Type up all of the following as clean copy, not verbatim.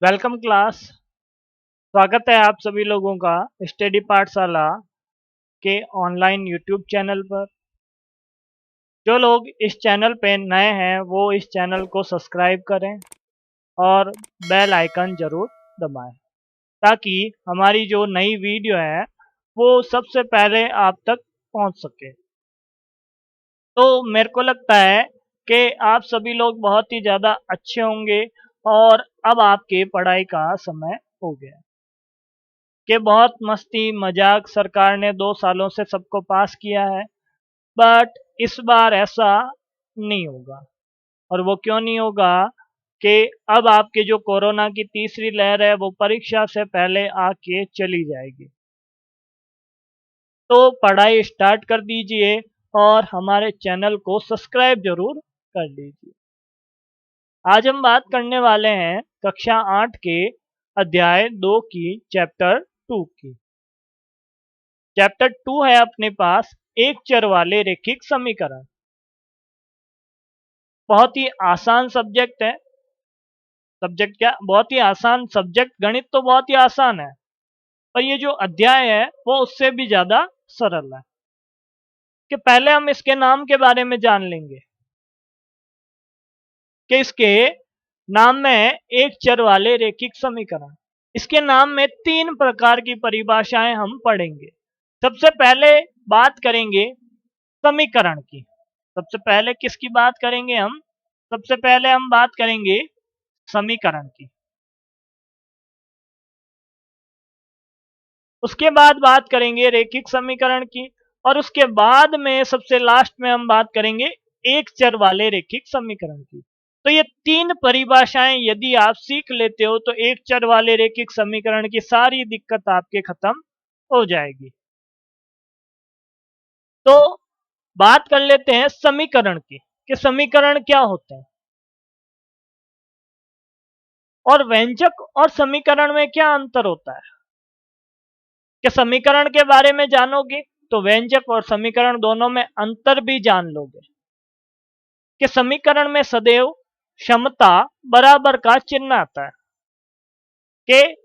Welcome class. स्वागत है आप सभी लोगों का स्टडी पाठशाला के ऑनलाइन यूट्यूब चैनल पर। जो लोग इस चैनल पे नए हैं वो इस चैनल को सब्सक्राइब करें और बेल आइकन ज़रूर दबाएं ताकि हमारी जो नई वीडियो है वो सबसे पहले आप तक पहुंच सके। तो मेरे को लगता है कि आप सभी लोग बहुत ही ज़्यादा अच्छे होंगे और अब आपके पढ़ाई का समय हो गया कि बहुत मस्ती मजाक सरकार ने 2 सालों से सबको पास किया है। बट इस बार ऐसा नहीं होगा। और वो क्यों नहीं होगा कि अब आपके जो कोरोना की तीसरी लहर है वो परीक्षा से पहले आके चली जाएगी। तो पढ़ाई स्टार्ट कर दीजिए और हमारे चैनल को सब्सक्राइब जरूर कर लीजिए। आज हम बात करने वाले हैं कक्षा 8 के अध्याय 2 की चैप्टर 2 की। चैप्टर 2 है अपने पास एक चर वाले रैखिक समीकरण। बहुत ही आसान सब्जेक्ट है। सब्जेक्ट क्या बहुत ही आसान सब्जेक्ट, गणित तो बहुत ही आसान है पर ये जो अध्याय है वो उससे भी ज्यादा सरल है। कि पहले हम इसके नाम के बारे में जान लेंगे कि इसके नाम में है एक चर वाले रैखिक समीकरण। इसके नाम में 3 प्रकार की परिभाषाएं हम पढ़ेंगे। सबसे पहले बात करेंगे समीकरण की। सबसे पहले किसकी बात करेंगे हम? सबसे पहले हम बात करेंगे समीकरण की। उसके बाद बात करेंगे रैखिक समीकरण की और उसके बाद में सबसे लास्ट में हम बात करेंगे एक चर वाले रैखिक समीकरण की। तो ये 3 परिभाषाएं यदि आप सीख लेते हो तो एक चर वाले रैखिक समीकरण की सारी दिक्कत आपके खत्म हो जाएगी। तो बात कर लेते हैं समीकरण की कि समीकरण क्या होते हैं और व्यंजक और समीकरण में क्या अंतर होता है। कि समीकरण के बारे में जानोगे तो व्यंजक और समीकरण दोनों में अंतर भी जान लोगे। कि समीकरण में सदैव क्षमता बराबर का चिन्ह आता है। कि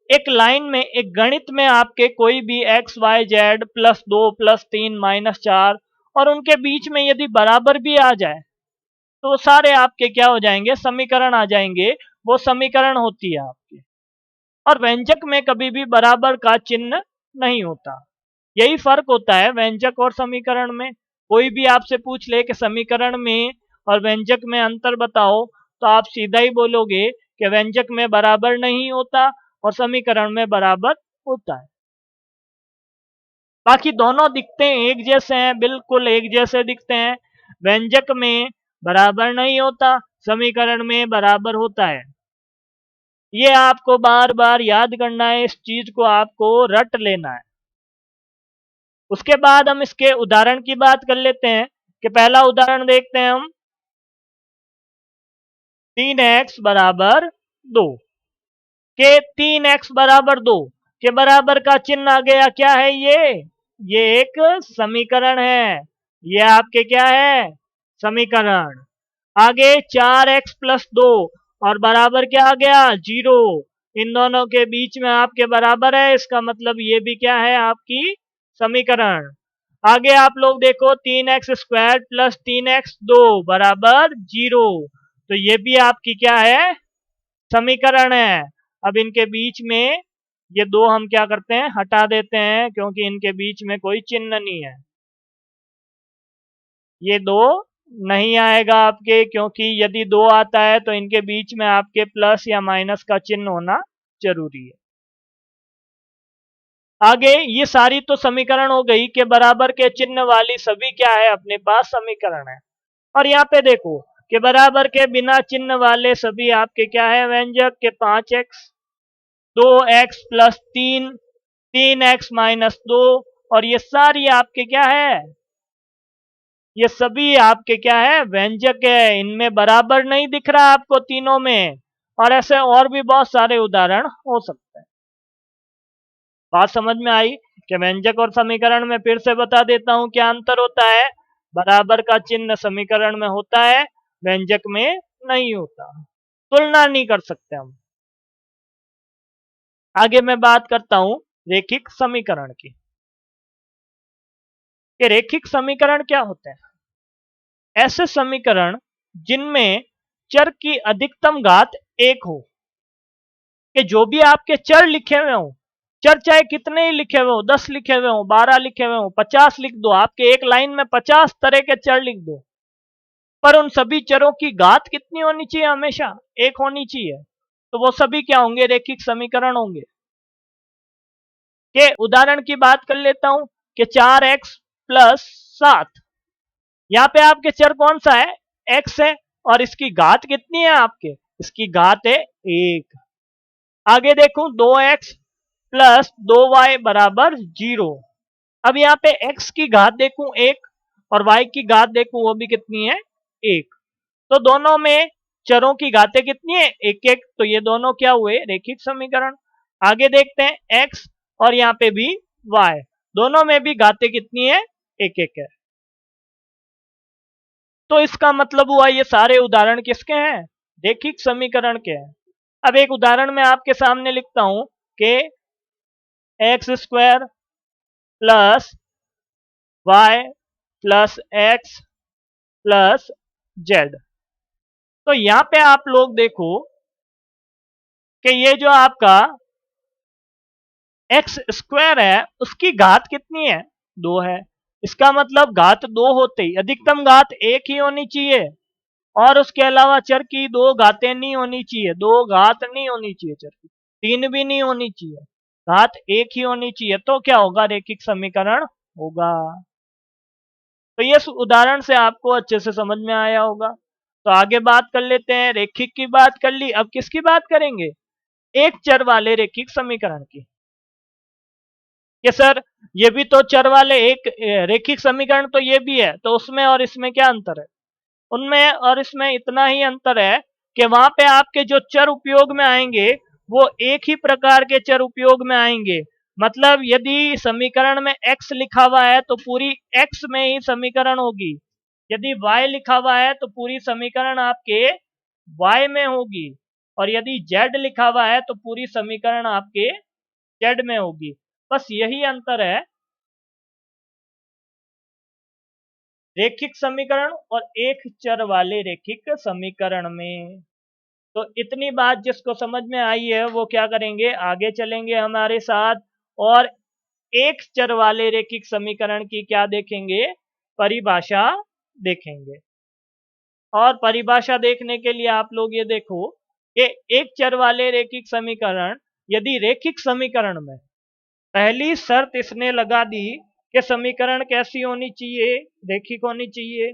एक लाइन में एक गणित में आपके कोई भी एक्स वाई जेड +2 +3 -4 और उनके बीच में यदि बराबर भी आ जाए तो सारे आपके क्या हो जाएंगे? समीकरण आ जाएंगे। वो समीकरण होती है आपकी। और व्यंजक में कभी भी बराबर का चिन्ह नहीं होता। यही फर्क होता है व्यंजक और समीकरण में। कोई भी आपसे पूछ ले कि समीकरण में और व्यंजक में अंतर बताओ तो आप सीधा ही बोलोगे कि व्यंजक में बराबर नहीं होता और समीकरण में बराबर होता है। बाकी दोनों दिखते हैं एक जैसे हैं, बिल्कुल एक जैसे दिखते हैं। व्यंजक में बराबर नहीं होता, समीकरण में बराबर होता है। ये आपको बार बार याद करना है, इस चीज को आपको रट लेना है। उसके बाद हम इसके उदाहरण की बात कर लेते हैं कि पहला उदाहरण देखते हैं हम 3x = 2 के 3x = 2 के बराबर का चिन्ह आ गया। क्या है ये एक समीकरण है। ये आपके क्या है? समीकरण। आगे 4x + 2 और बराबर क्या आ गया? 0। इन दोनों के बीच में आपके बराबर है, इसका मतलब ये भी क्या है? आपकी समीकरण। आगे आप लोग देखो 3x² + 3x2 = 0। तो ये भी आपकी क्या है? समीकरण है। अब इनके बीच में ये दो हम क्या करते हैं? हटा देते हैं क्योंकि इनके बीच में कोई चिन्ह नहीं है। ये दो नहीं आएगा आपके, क्योंकि यदि 2 आता है तो इनके बीच में आपके प्लस या माइनस का चिन्ह होना जरूरी है। आगे ये सारी तो समीकरण हो गई कि बराबर के चिन्ह वाली सभी क्या है? अपने पास समीकरण है। और यहाँ पे देखो कि बराबर के बिना चिन्ह वाले सभी आपके क्या है? व्यंजक। के 5x 2x + 3 3x - 2 और ये सारी आपके क्या है? ये सभी आपके क्या है? व्यंजक है। इनमें बराबर नहीं दिख रहा आपको तीनों में। और ऐसे और भी बहुत सारे उदाहरण हो सकते हैं। बात समझ में आई कि व्यंजक और समीकरण में फिर से बता देता हूं क्या अंतर होता है। बराबर का चिन्ह समीकरण में होता है, व्यंजक में नहीं होता। तुलना नहीं कर सकते हम। आगे मैं बात करता हूं रेखिक समीकरण की। कि रेखिक समीकरण क्या होते हैं? ऐसे समीकरण जिनमें चर की अधिकतम घात एक हो, कि जो भी आपके चर लिखे हुए हो, चर चाहे कितने ही लिखे हुए हो, 10 लिखे हुए हो, 12 लिखे हुए हो, 50 लिख दो, आपके एक लाइन में 50 तरह के चर लिख दो, पर उन सभी चरों की घात कितनी होनी चाहिए? हमेशा एक होनी चाहिए। तो वो सभी क्या होंगे? रेखिक समीकरण होंगे। के उदाहरण की बात कर लेता हूं कि 4x प्लस 7, यहाँ पे आपके चर कौन सा है? x है, और इसकी घात कितनी है आपके? इसकी घात है 1। आगे देखूं 2x प्लस 2y बराबर 0। अब यहाँ पे x की घात देखूं 1 और y की घात देखूं वो भी कितनी है? 1। तो दोनों में चरों की घातें कितनी है? एक एक। तो ये दोनों क्या हुए? रेखिक समीकरण। आगे देखते हैं x और यहाँ पे भी y, दोनों में भी घातें कितनी है? एक एक है। तो इसका मतलब हुआ ये सारे उदाहरण किसके हैं? रेखिक समीकरण के हैं। अब एक उदाहरण मैं आपके सामने लिखता हूं कि x square plus y plus x plus z. तो यहां पे आप लोग देखो कि ये जो आपका एक्स स्क्वायर है उसकी घात कितनी है? 2 है। इसका मतलब घात 2 होते ही अधिकतम घात 1 ही होनी चाहिए, और उसके अलावा चर की 2 घातें नहीं होनी चाहिए, 2 घात नहीं होनी चाहिए चर की, 3 भी नहीं होनी चाहिए, घात 1 ही होनी चाहिए। तो क्या होगा? रेखिक समीकरण होगा। तो ये उदाहरण से आपको अच्छे से समझ में आया होगा। तो आगे बात कर लेते हैं, रेखिक की बात कर ली, अब किसकी बात करेंगे? एक चर वाले रेखिक समीकरण की। कि सर ये भी तो चर वाले एक रेखिक समीकरण तो ये भी है, तो उसमें और इसमें क्या अंतर है? उनमें और इसमें इतना ही अंतर है कि वहां पे आपके जो चर उपयोग में आएंगे वो एक ही प्रकार के चर उपयोग में आएंगे। मतलब यदि समीकरण में x लिखा हुआ है तो पूरी x में ही समीकरण होगी, यदि y लिखा हुआ है तो पूरी समीकरण आपके y में होगी, और यदि z लिखा हुआ है तो पूरी समीकरण आपके z में होगी। बस यही अंतर है रेखिक समीकरण और एक चर वाले रेखिक समीकरण में। तो इतनी बात जिसको समझ में आई है वो क्या करेंगे? आगे चलेंगे हमारे साथ, और एक चर वाले रेखिक समीकरण की क्या देखेंगे? परिभाषा देखेंगे। और परिभाषा देखने के लिए आप लोग ये देखो कि एक चर वाले रेखिक समीकरण, यदि रेखिक समीकरण में पहली शर्त इसने लगा दी कि समीकरण कैसी होनी चाहिए? रेखिक होनी चाहिए।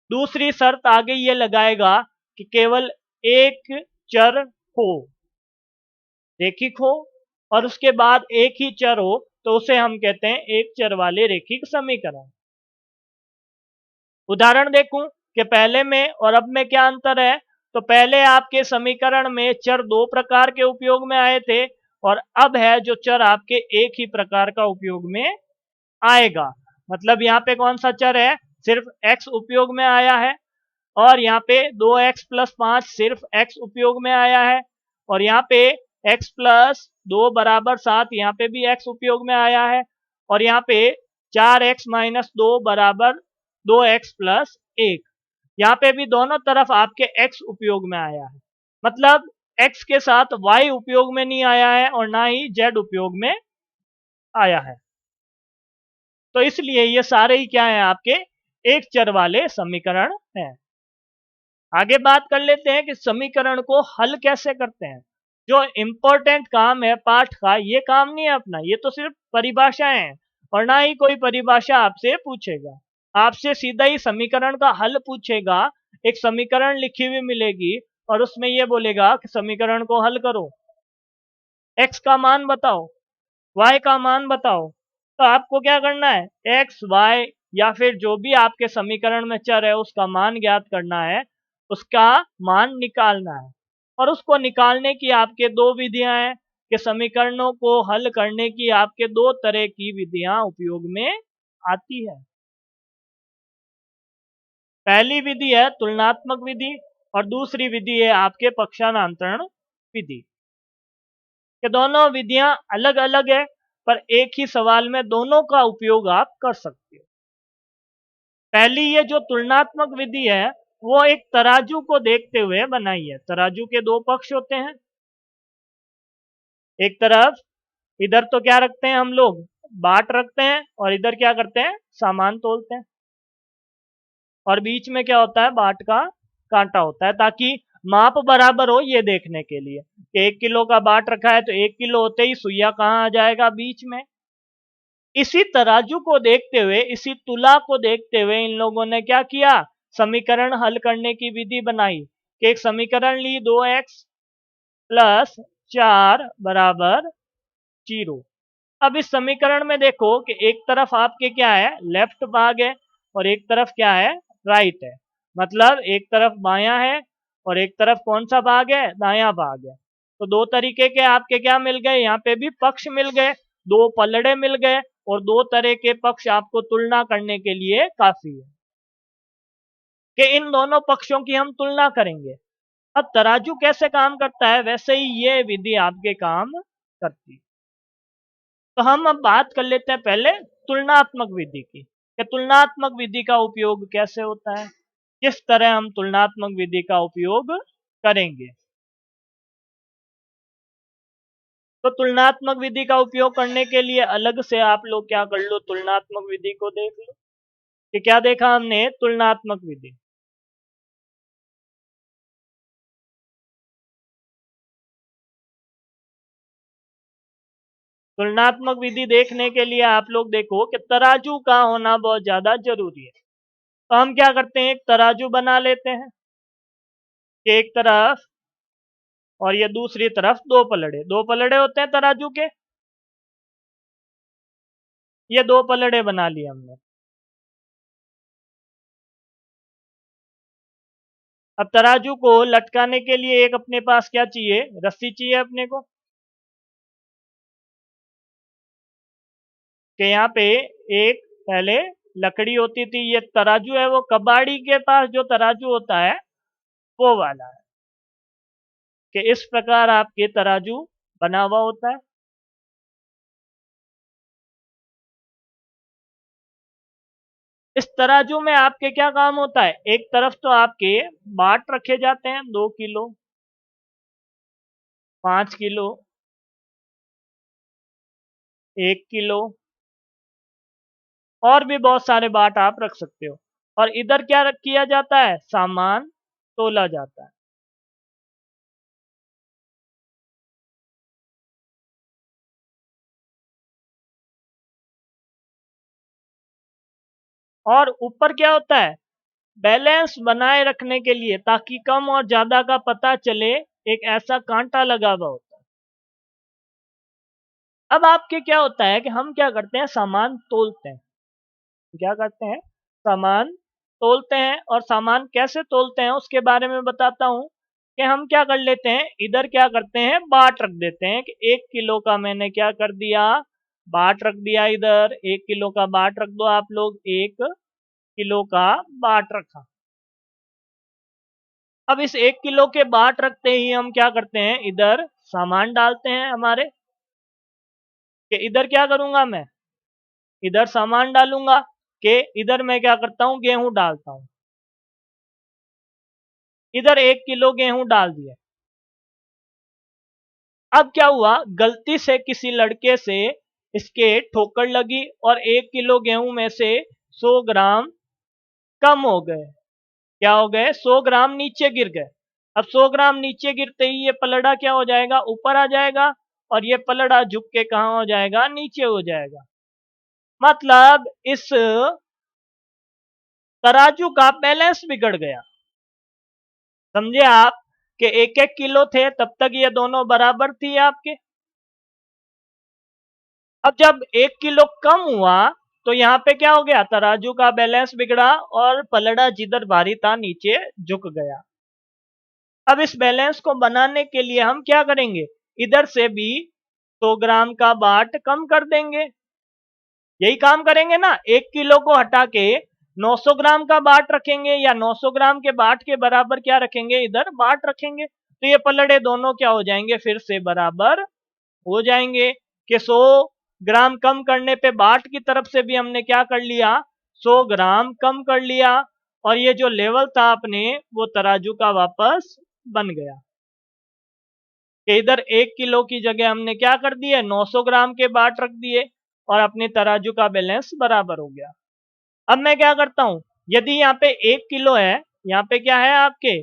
दूसरी शर्त आगे ये लगाएगा कि केवल एक चर हो, रेखिक हो, और उसके बाद एक ही चर हो, तो उसे हम कहते हैं एक चर वाले रेखिक समीकरण। उदाहरण देखूं कि पहले में और अब में क्या अंतर है? तो पहले आपके समीकरण में चर 2 प्रकार के उपयोग में आए थे, और अब है जो चर आपके एक ही प्रकार का उपयोग में आएगा। मतलब यहाँ पे कौन सा चर है? सिर्फ x उपयोग में आया है, और यहाँ पे 2x प्लस 5 सिर्फ x उपयोग में आया है, और यहाँ पे x प्लस 2 बराबर 7 यहाँ पे भी x उपयोग में आया है, और यहाँ पे 4x माइनस 2 बराबर 2x प्लस 1, यहाँ पे भी दोनों तरफ आपके x उपयोग में आया है। मतलब x के साथ y उपयोग में नहीं आया है और ना ही z उपयोग में आया है। तो इसलिए ये सारे ही क्या है? आपके एक चर वाले समीकरण हैं। आगे बात कर लेते हैं कि समीकरण को हल कैसे करते हैं। जो इंपॉर्टेंट काम है पाठ का, ये काम नहीं है अपना, ये तो सिर्फ परिभाषाएं हैं, और ना ही कोई परिभाषा आपसे पूछेगा। आपसे सीधा ही समीकरण का हल पूछेगा। एक समीकरण लिखी हुई मिलेगी और उसमें ये बोलेगा कि समीकरण को हल करो, x का मान बताओ, y का मान बताओ। तो आपको क्या करना है? x y या फिर जो भी आपके समीकरण में चर है उसका मान ज्ञात करना है, उसका मान निकालना है। और उसको निकालने की आपके 2 विधियां हैं, कि समीकरणों को हल करने की आपके 2 तरह की विधियां उपयोग में आती है। पहली विधि है तुलनात्मक विधि, और दूसरी विधि है आपके पक्षांतरण विधि। कि दोनों विधियां अलग अलग है, पर एक ही सवाल में दोनों का उपयोग आप कर सकते हो। पहली ये जो तुलनात्मक विधि है, वो एक तराजू को देखते हुए बनाई है। तराजू के दो पक्ष होते हैं। एक तरफ इधर तो क्या रखते हैं हम लोग, बाट रखते हैं, और इधर क्या करते हैं, सामान तोलते हैं। और बीच में क्या होता है, बाट का कांटा होता है, ताकि माप बराबर हो ये देखने के लिए कि 1 किलो का बाट रखा है तो 1 किलो होते ही सुइया कहाँ आ जाएगा, बीच में। इसी तराजू को देखते हुए, इसी तुला को देखते हुए इन लोगों ने क्या किया, समीकरण हल करने की विधि बनाई कि एक समीकरण ली, 2x प्लस 4 बराबर 0। अब इस समीकरण में देखो कि एक तरफ आपके क्या है, लेफ्ट भाग है, और एक तरफ क्या है, राइट है। मतलब एक तरफ बायां है और एक तरफ कौन सा भाग है, दायां भाग है। तो दो तरीके के आपके क्या मिल गए, यहाँ पे भी पक्ष मिल गए, दो पलड़े मिल गए, और दो तरह के पक्ष आपको तुलना करने के लिए काफी है कि इन दोनों पक्षों की हम तुलना करेंगे। अब तराजू कैसे काम करता है, वैसे ही ये विधि आपके काम करती है। तो हम अब बात कर लेते हैं पहले तुलनात्मक विधि की, कि तुलनात्मक विधि का उपयोग कैसे होता है, किस तरह हम तुलनात्मक विधि का उपयोग करेंगे। तो तुलनात्मक विधि का उपयोग करने के लिए अलग से आप लोग क्या कर लो, तुलनात्मक विधि को देख लो कि क्या देखा हमने, तुलनात्मक विधि। तुलनात्मक विधि देखने के लिए आप लोग देखो कि तराजू का होना बहुत ज्यादा जरूरी है। तो हम क्या करते हैं, एक तराजू बना लेते हैं कि एक तरफ और ये दूसरी तरफ दो पलड़े होते हैं तराजू के, ये दो पलड़े बना लिए हमने। अब तराजू को लटकाने के लिए एक अपने पास क्या चाहिए, रस्सी चाहिए अपने को, कि यहाँ पे एक पहले लकड़ी होती थी, ये तराजू है वो कबाड़ी के पास जो तराजू होता है वो वाला है, कि इस प्रकार आपके तराजू बना हुआ होता है। इस तराजू में आपके क्या काम होता है, एक तरफ तो आपके बाट रखे जाते हैं, 2 किलो, 5 किलो, 1 किलो, और भी बहुत सारे बाट आप रख सकते हो। और इधर क्या किया जाता है, सामान तोला जाता है। और ऊपर क्या होता है, बैलेंस बनाए रखने के लिए, ताकि कम और ज्यादा का पता चले, एक ऐसा कांटा लगा हुआ होता है। अब आपके क्या होता है कि हम क्या करते हैं, सामान तोलते हैं। क्या करते हैं, सामान तोलते हैं, और सामान कैसे तोलते हैं उसके बारे में बताता हूं कि हम क्या कर लेते हैं, इधर क्या करते हैं, बाट रख देते हैं कि 1 किलो का मैंने क्या कर दिया, बाट रख दिया। इधर 1 किलो का बाट रख दो आप लोग, 1 किलो का बाट रखा। अब इस 1 किलो के बाट रखते ही हम क्या करते हैं, इधर सामान डालते हैं हमारे, कि इधर क्या करूंगा मैं, इधर सामान डालूंगा, कि इधर मैं क्या करता हूं, गेहूं डालता हूं। इधर 1 किलो गेहूं डाल दिया। अब क्या हुआ, गलती से किसी लड़के से इसके ठोकर लगी और 1 किलो गेहूं में से 100 ग्राम कम हो गए। क्या हो गए, 100 ग्राम नीचे गिर गए। अब 100 ग्राम नीचे गिरते ही ये पलड़ा क्या हो जाएगा, ऊपर आ जाएगा, और ये पलड़ा झुक के कहाँ हो जाएगा, नीचे हो जाएगा। मतलब इस तराजू का बैलेंस बिगड़ गया। समझे आप, कि एक एक किलो थे तब तक ये दोनों बराबर थी आपके। अब जब 1 किलो कम हुआ तो यहाँ पे क्या हो गया, तराजू का बैलेंस बिगड़ा और पलड़ा जिधर भारी था नीचे झुक गया। अब इस बैलेंस को बनाने के लिए हम क्या करेंगे, इधर से भी 100 ग्राम का बाट कम कर देंगे। यही काम करेंगे ना, 1 किलो को हटा के 900 ग्राम का बाट रखेंगे, या 900 ग्राम के बाट के बराबर क्या रखेंगे, इधर बाट रखेंगे। तो ये पलड़े दोनों क्या हो जाएंगे, फिर से बराबर हो जाएंगे कि 100 ग्राम कम करने पे बाट की तरफ से भी हमने क्या कर लिया, 100 ग्राम कम कर लिया, और ये जो लेवल था अपने वो तराजू का वापस बन गया कि इधर 1 किलो की जगह हमने क्या कर दिए, 900 ग्राम के बाट रख दिए और अपने तराजू का बैलेंस बराबर हो गया। अब मैं क्या करता हूं, यदि यहाँ पे 1 किलो है, यहाँ पे क्या है आपके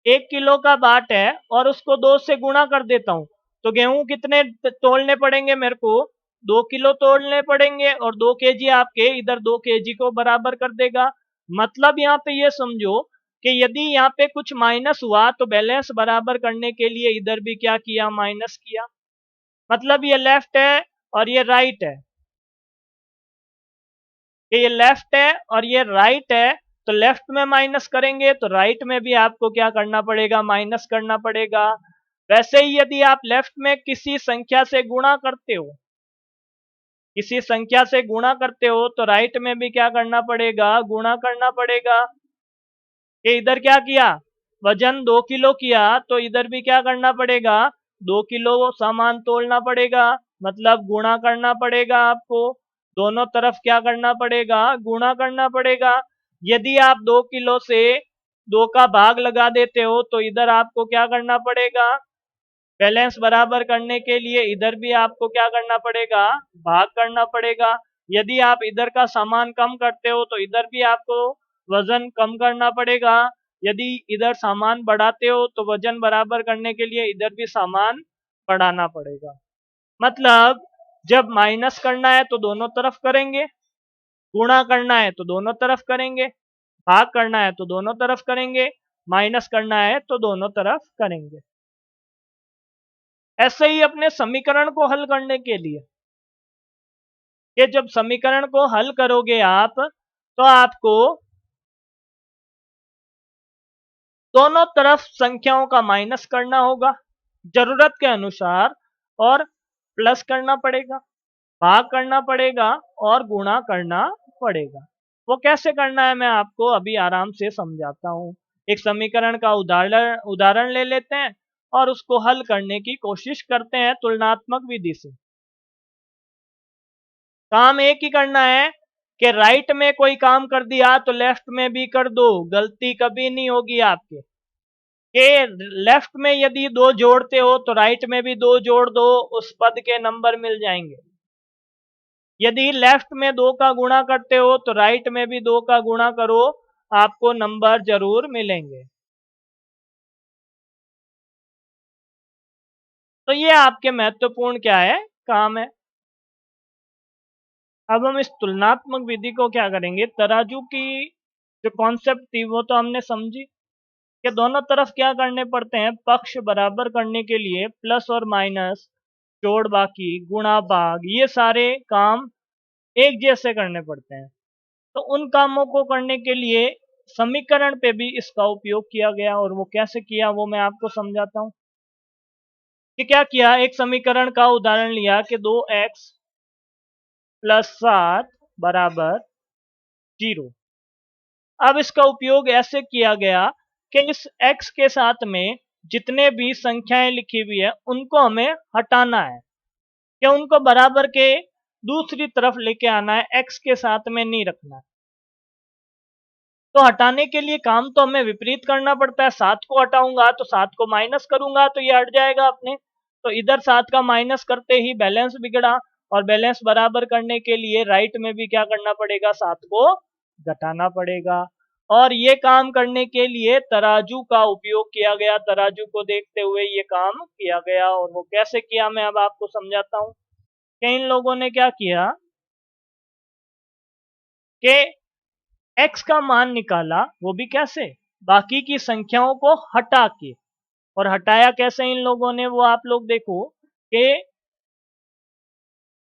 1 किलो का बाट है और उसको 2 से गुणा कर देता हूं, तो गेहूं कितने तोड़ने पड़ेंगे मेरे को, 2 किलो तोड़ने पड़ेंगे, और 2 केजी आपके इधर 2 केजी को बराबर कर देगा। मतलब यहाँ पे ये समझो कि यदि यहाँ पे कुछ माइनस हुआ तो बैलेंस बराबर करने के लिए इधर भी क्या किया, माइनस किया। मतलब ये लेफ्ट है और ये राइट है, कि ये लेफ्ट है और ये राइट है, तो लेफ्ट में माइनस करेंगे तो राइट में भी आपको क्या करना पड़ेगा, माइनस करना पड़ेगा। वैसे ही यदि आप लेफ्ट में किसी संख्या से गुणा करते हो, किसी संख्या से गुणा करते हो, तो राइट में भी क्या करना पड़ेगा, गुणा करना पड़ेगा। कि इधर क्या किया, वजन 2 किलो किया, तो इधर भी क्या करना पड़ेगा, 2 किलो सामान तोलना पड़ेगा, मतलब गुणा करना पड़ेगा आपको। दोनों तरफ क्या करना पड़ेगा, गुणा करना पड़ेगा। यदि आप 2 किलो से 2 का भाग लगा देते हो तो इधर आपको क्या करना पड़ेगा, बैलेंस बराबर करने के लिए इधर भी आपको क्या करना पड़ेगा, भाग करना पड़ेगा। यदि आप इधर का सामान कम करते हो तो इधर भी आपको वजन कम करना पड़ेगा। यदि इधर सामान बढ़ाते हो तो वजन बराबर करने के लिए इधर भी सामान बढ़ाना पड़ेगा। मतलब जब माइनस करना है तो दोनों तरफ करेंगे, गुणा करना है तो दोनों तरफ करेंगे, भाग करना है तो दोनों तरफ करेंगे, माइनस करना है तो दोनों तरफ करेंगे। ऐसे ही अपने समीकरण को हल करने के लिए, कि जब समीकरण को हल करोगे आप तो आपको दोनों तरफ संख्याओं का माइनस करना होगा जरूरत के अनुसार, और प्लस करना पड़ेगा, भाग करना पड़ेगा और गुणा करना पड़ेगा। वो कैसे करना है मैं आपको अभी आराम से समझाता हूँ। एक समीकरण का उदाहरण उदाहरण ले लेते हैं और उसको हल करने की कोशिश करते हैं तुलनात्मक विधि से। काम एक ही करना है कि राइट में कोई काम कर दिया तो लेफ्ट में भी कर दो, गलती कभी नहीं होगी आपके। कि लेफ्ट में यदि 2 जोड़ते हो तो राइट में भी 2 जोड़ दो, उस पद के नंबर मिल जाएंगे। यदि लेफ्ट में 2 का गुणा करते हो तो राइट में भी 2 का गुणा करो, आपको नंबर जरूर मिलेंगे। तो ये आपके महत्वपूर्ण क्या है, काम है। अब हम इस तुलनात्मक विधि को क्या करेंगे, तराजू की जो कॉन्सेप्ट थी वो तो हमने समझी कि दोनों तरफ क्या करने पड़ते हैं, पक्ष बराबर करने के लिए प्लस और माइनस, जोड़ बाकी, गुणा भाग, ये सारे काम एक जैसे करने पड़ते हैं। तो उन कामों को करने के लिए समीकरण पे भी इसका उपयोग किया गया, और वो कैसे किया वो मैं आपको समझाता हूँ। कि क्या किया, एक समीकरण का उदाहरण लिया कि 2x प्लस 7 बराबर 0। अब इसका उपयोग ऐसे किया गया कि इस x के साथ में जितने भी संख्याएं लिखी हुई है उनको हमें हटाना है, कि उनको बराबर के दूसरी तरफ लेके आना है, x के साथ में नहीं रखना है। तो हटाने के लिए काम तो हमें विपरीत करना पड़ता है। 7 को हटाऊंगा तो 7 को माइनस करूंगा तो ये हट जाएगा अपने। तो इधर 7 का माइनस करते ही बैलेंस बिगड़ा, और बैलेंस बराबर करने के लिए राइट में भी क्या करना पड़ेगा, 7 को घटाना पड़ेगा। और ये काम करने के लिए तराजू का उपयोग किया गया, तराजू को देखते हुए ये काम किया गया। और वो कैसे किया मैं अब आपको समझाता हूँ। कि इन लोगों ने क्या किया कि x का मान निकाला, वो भी कैसे, बाकी की संख्याओं को हटा के। और हटाया कैसे इन लोगों ने, वो आप लोग देखो कि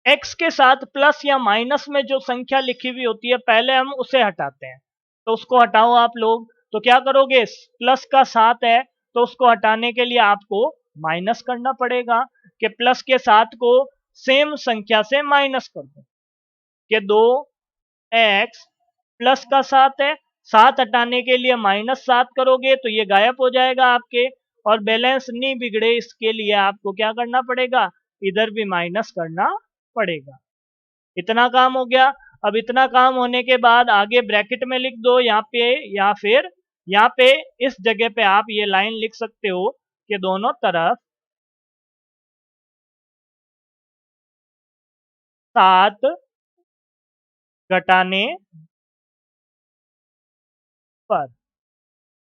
x के साथ प्लस या माइनस में जो संख्या लिखी हुई होती है पहले हम उसे हटाते हैं। तो उसको हटाओ आप लोग, तो क्या करोगे, प्लस का 7 है तो उसको हटाने के लिए आपको माइनस करना पड़ेगा, कि प्लस के 7 को सेम संख्या से माइनस कर दो। कि 2x प्लस का 7 है, 7 हटाने के लिए -7 करोगे तो ये गायब हो जाएगा आपके, और बैलेंस नहीं बिगड़े इसके लिए आपको क्या करना पड़ेगा, इधर भी माइनस करना पड़ेगा। इतना काम हो गया। अब इतना काम होने के बाद आगे ब्रैकेट में लिख दो यहाँ पे, या फिर यहाँ पे इस जगह पे आप ये लाइन लिख सकते हो कि दोनों तरफ 7 घटाने पर,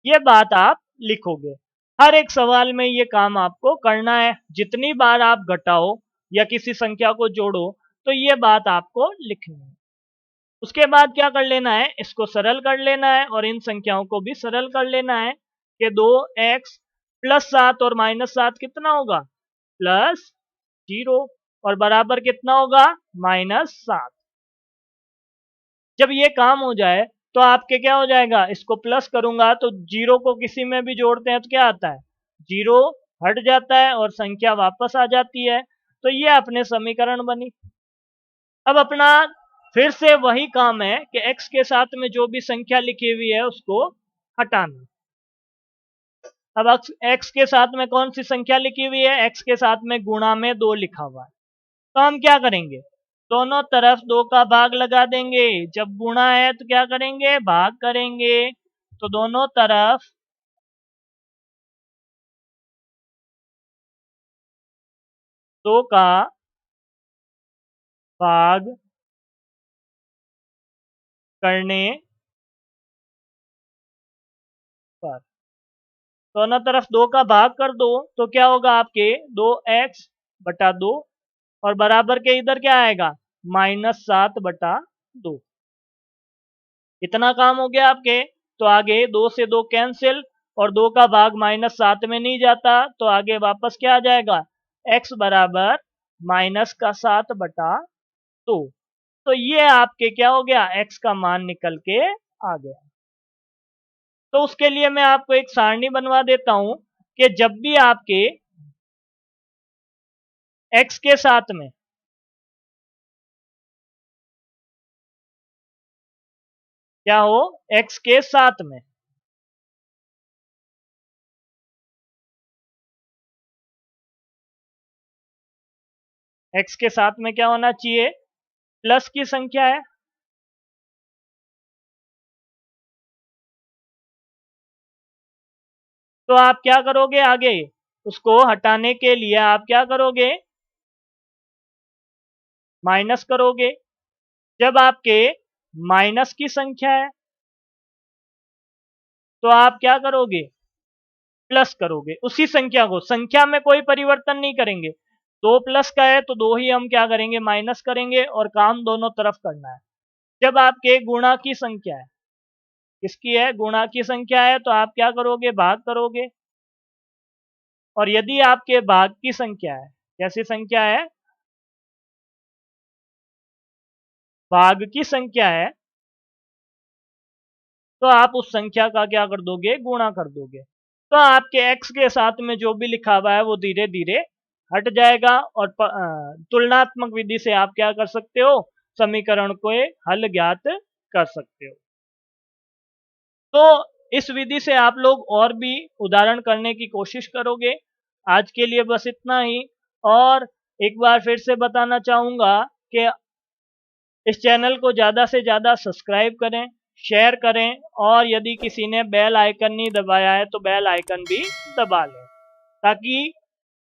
ये बात आप लिखोगे। हर एक सवाल में ये काम आपको करना है। जितनी बार आप घटाओ या किसी संख्या को जोड़ो तो ये बात आपको लिखनी है। उसके बाद क्या कर लेना है, इसको सरल कर लेना है और इन संख्याओं को भी सरल कर लेना है कि 2x प्लस 7 और माइनस 7 कितना होगा, प्लस 0, और बराबर कितना होगा, -7। जब ये काम हो जाए तो आपके क्या हो जाएगा, इसको प्लस करूंगा तो 0 को किसी में भी जोड़ते हैं तो क्या आता है, 0 हट जाता है और संख्या वापस आ जाती है। तो ये अपने समीकरण बनी। अब अपना फिर से वही काम है कि x के साथ में जो भी संख्या लिखी हुई है उसको हटाना। अब x के साथ में कौन सी संख्या लिखी हुई है, x के साथ में गुणा में 2 लिखा हुआ है। तो हम क्या करेंगे, दोनों तरफ 2 का भाग लगा देंगे। जब गुणा है तो क्या करेंगे, भाग करेंगे। तो दोनों तरफ 2 का भाग करने पर, दोनों तरफ 2 का भाग कर दो तो क्या होगा आपके 2x बटा 2, और बराबर के इधर क्या आएगा, -7/2। इतना काम हो गया आपके। तो आगे 2 से 2 कैंसिल और 2 का भाग -7 में नहीं जाता, तो आगे वापस क्या आ जाएगा, x बराबर -7/2। तो ये आपके क्या हो गया, x का मान निकल के आ गया। तो उसके लिए मैं आपको एक सारणी बनवा देता हूं कि जब भी आपके x के साथ में क्या हो, x के साथ में x के साथ में क्या होना चाहिए, प्लस की संख्या है। तो आप क्या करोगे, आगे उसको हटाने के लिए आप क्या करोगे, माइनस करोगे। जब आपके माइनस की संख्या है तो आप क्या करोगे, प्लस करोगे। उसी संख्या को, संख्या में कोई परिवर्तन नहीं करेंगे। 2 प्लस का है तो 2 ही हम क्या करेंगे, माइनस करेंगे, और काम दोनों तरफ करना है। जब आपके गुणा की संख्या है, किसकी है, गुणा की संख्या है, तो आप क्या करोगे, भाग करोगे। और यदि आपके भाग की संख्या है, कैसी संख्या है, भाग की संख्या है, तो आप उस संख्या का क्या कर दोगे, गुणा कर दोगे। तो आपके x के साथ में जो भी लिखा हुआ है वो धीरे धीरे हट जाएगा, और तुलनात्मक विधि से आप क्या कर सकते हो, समीकरण को हल ज्ञात कर सकते हो। तो इस विधि से आप लोग और भी उदाहरण करने की कोशिश करोगे। आज के लिए बस इतना ही। और एक बार फिर से बताना चाहूँगा कि इस चैनल को ज़्यादा से ज़्यादा सब्सक्राइब करें, शेयर करें, और यदि किसी ने बेल आइकन नहीं दबाया है तो बेल आइकन भी दबा लें, ताकि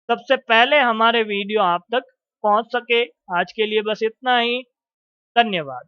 सबसे पहले हमारे वीडियो आप तक पहुंच सके। आज के लिए बस इतना ही। धन्यवाद।